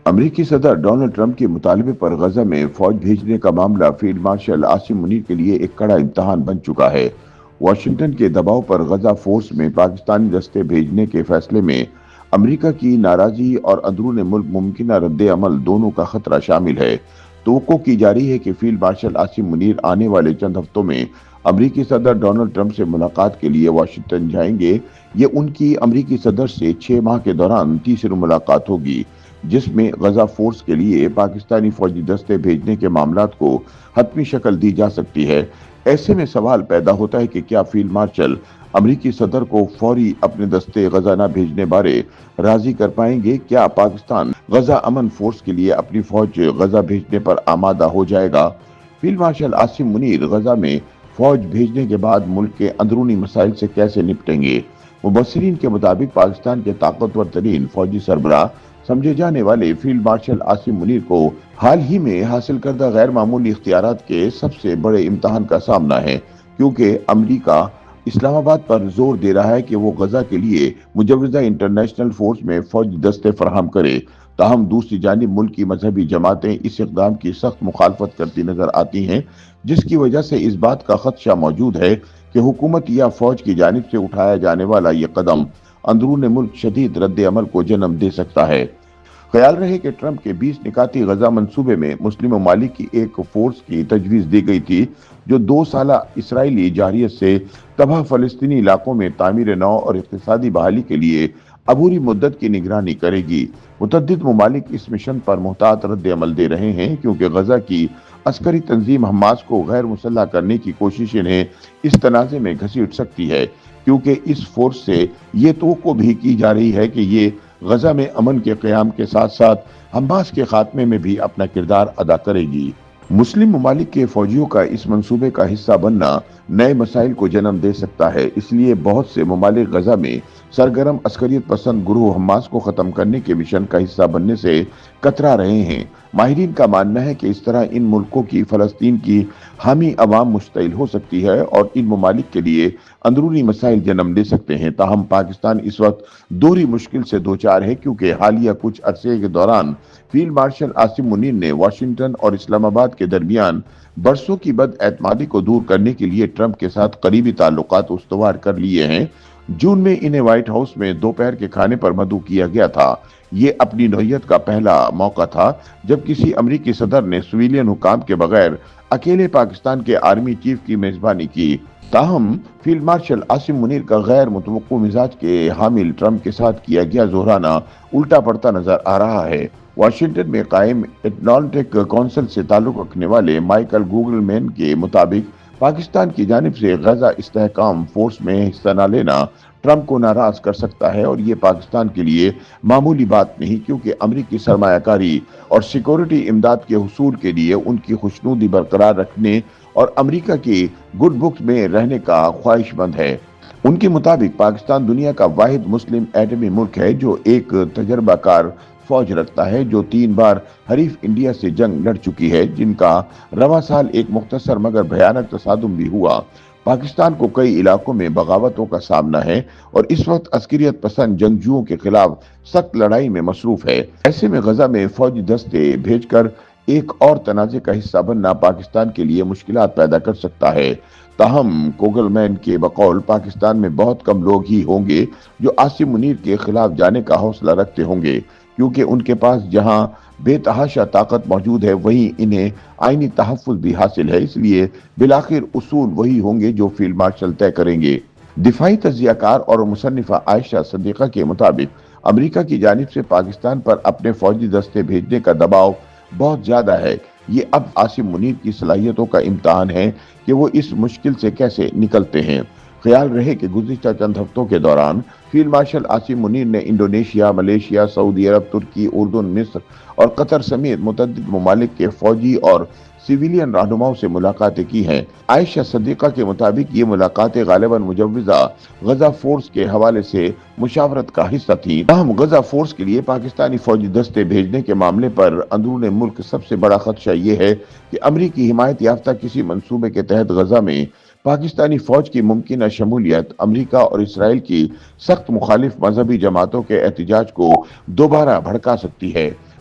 امریکی صدر Donald Trump کے مطالبے پر غزہ میں فوج بھیجنے کا معاملہ فیلڈ مارشل عاصم منیر کے لیے ایک کڑا امتحان بن چکا ہے۔ واشنگٹن کے دباؤ پر غزہ فورس میں پاکستانی دستے بھیجنے کے فیصلے میں امریکہ کی ناراضی اور اندرون ملک ممکنہ رد عمل دونوں کا خطرہ شامل ہے۔ توقع کی جا رہی ہے کہ فیلڈ مارشل عاصم منیر آنے والے چند ہفتوں میں امریکی صدر ڈونلڈ ٹرمپ سے ملاقات کے لیے واشنگٹن جائیں گے۔ یہ ان کی امریکی صدر سے 6 ماہ کے دوران تیسری ملاقات ہوگی، جس میں غزہ فورس کے لیے پاکستانی فوجی دستے بھیجنے کے معاملات کو حتمی شکل دی جا سکتی ہے۔ ایسے میں سوال پیدا ہوتا ہے کہ کیا فیلڈ مارشل امریکی صدر کو فوری اپنے دستے غزہ نہ بھیجنے بارے راضی کر پائیں گے؟ کیا پاکستان غزہ امن فورس کے لیے اپنی فوج غزہ بھیجنے پر آمادہ ہو جائے گا؟ فیلڈ مارشل عاصم منیر غزہ میں فوج بھیجنے کے بعد ملک کے اندرونی مسائل سے کیسے نپٹیں گے؟ مبصرین کے مطابق پاکستان کے طاقتور ترین فوجی سربراہ سمجھے جانے والے فیلڈ مارشل عاصم منیر کو حال ہی میں حاصل کردہ غیر معمولی اختیارات کے سب سے بڑے امتحان کا سامنا ہے، کیونکہ امریکہ اسلام آباد پر زور دے رہا ہے کہ وہ غزہ کے لیے مجوزہ انٹرنیشنل فورس میں فوجی دستے فراہم کرے۔ تاہم دوسری جانب ملک کی مذہبی جماعتیں اس اقدام کی سخت مخالفت کرتی نظر آتی ہیں، جس کی وجہ سے اس بات کا خدشہ موجود ہے کہ حکومت یا فوج کی جانب سے اٹھایا جانے والا یہ قدم اندرون ملک شدید رد عمل کو جنم دے سکتا ہے۔ خیال رہے کہ ٹرمپ کے 20 نکاتی غزہ منصوبے میں مسلم ممالک کی ایک فورس کی تجویز دی گئی تھی، جو 2 سالہ اسرائیلی جارحیت سے تباہ فلسطینی علاقوں میں تعمیر نو اور اقتصادی بحالی کے لیے عبوری مدت کی نگرانی کرے گی۔ متعدد ممالک اس مشن پر محتاط رد عمل دے رہے ہیں، کیونکہ غزہ کی عسکری تنظیم حماس کو غیر مسلح کرنے کی کوشش انہیں اس تنازع میں گھسیٹ سکتی ہے، کیونکہ اس فورس سے یہ توقع بھی کی جا رہی ہے کہ یہ غزہ میں امن کے قیام کے ساتھ ساتھ حماس کے خاتمے میں بھی اپنا کردار ادا کرے گی۔ مسلم ممالک کے فوجیوں کا اس منصوبے کا حصہ بننا نئے مسائل کو جنم دے سکتا ہے، اس لیے بہت سے ممالک غزہ میں سرگرم عسکریت پسند گروہ حماس کو ختم کرنے کے مشن کا حصہ بننے سے کترا رہے ہیں۔ ماہرین کا ماننا ہے کہ اس طرح ان ملکوں کی فلسطین کی حامی عوام مشتعل ہو سکتی ہے اور ان ممالک کے لیے اندرونی مسائل جنم لے سکتے ہیں۔ تاہم پاکستان اس وقت دوہری مشکل سے دوچار ہے، کیونکہ حالیہ کچھ عرصے کے دوران فیلڈ مارشل عاصم منیر نے واشنگٹن اور اسلام آباد کے درمیان برسوں کی بد اعتمادی کو دور کرنے کے لیے ٹرمپ کے ساتھ قریبی تعلقات استوار کر لیے ہیں۔ جون میں انہیں وائٹ ہاؤس میں دوپہر کے کھانے پر مدعو کیا گیا تھا۔ یہ اپنی نوعیت کا پہلا موقع تھا جب کسی امریکی صدر نے سویلین حکام کے بغیر اکیلے پاکستان کے آرمی چیف کی میزبانی کی۔ تاہم فیلڈ مارشل عاصم منیر کا غیر متوقع مزاج کے حامل ٹرمپ کے ساتھ کیا گیا ظہرانہ الٹا پڑتا نظر آ رہا ہے۔ واشنگٹن میں قائم اٹلانٹک کونسل سے تعلق رکھنے والے مائیکل گوگل مین کے مطابق پاکستان کی جانب سے غزہ استحکام فورس میں حصہ نہ لینا ٹرمپ کو ناراض کر سکتا ہے، اور یہ پاکستان کے لیے معمولی بات نہیں، کیونکہ امریکی سرمایہ کاری اور سیکورٹی امداد کے حصول کے لیے ان کی خوشنودی برقرار رکھنے اور امریکہ کی گڈ بکس میں رہنے کا خواہش مند ہے۔ ان کے مطابق پاکستان دنیا کا واحد مسلم ایٹمی ملک ہے جو ایک تجربہ کار فوج رکھتا ہے، جو 3 بار حریف انڈیا سے جنگ لڑ چکی ہے، جن کا رواں سال ایک مختصر مگر بھیانک تصادم بھی ہوا۔ پاکستان کو کئی علاقوں میں بغاوتوں کا سامنا ہے اور اس وقت عسکریت پسند جنگجوؤں کے خلاف سخت لڑائی میں مصروف ہے۔ ایسے میں غزہ میں فوجی دستے بھیج کر ایک اور تنازع کا حصہ بننا پاکستان کے لیے مشکلات پیدا کر سکتا ہے۔ تاہم کوگل مین کے بقول پاکستان میں بہت کم لوگ ہی ہوں گے جو عاصم منیر کے خلاف جانے کا حوصلہ رکھتے ہوں گے، کیونکہ ان کے پاس جہاں بے تحاشا طاقت موجود ہے وہیں انہیں آئینی تحفظ بھی حاصل ہے۔ اس لیے بالآخر اصول وہی ہوں گے جو فیلڈ مارشل طے کریں گے۔ دفاعی تجزیہ کار اور مصنفہ عائشہ صدیقہ کے مطابق امریکہ کی جانب سے پاکستان پر اپنے فوجی دستے بھیجنے کا دباؤ بہت زیادہ ہے۔ یہ اب عاصم منیر کی صلاحیتوں کا امتحان ہے کہ وہ اس مشکل سے کیسے نکلتے ہیں۔ خیال رہے کہ گزشتہ چند ہفتوں کے دوران فیلڈ مارشل عاصم منیر نے انڈونیشیا، ملیشیا، سعودی عرب، ترکی، اردن، مصر اور قطر سمیت متعدد ممالک کے فوجی اور سویلین رہنماؤں سے ملاقاتیں کی ہیں۔ عائشہ صدیقہ کے مطابق یہ ملاقاتیں غالباً مجوزہ غزہ فورس کے حوالے سے مشاورت کا حصہ تھیں۔ تاہم غزہ فورس کے لیے پاکستانی فوجی دستے بھیجنے کے معاملے پر اندرون ملک سب سے بڑا خدشہ یہ ہے کہ امریکی حمایت یافتہ کسی منصوبے کے تحت غزہ میں پاکستانی فوج کی ممکنہ شمولیت امریکہ اور اسرائیل کی سخت مخالف مذہبی جماعتوں کے احتجاج کو دوبارہ بھڑکا سکتی ہے۔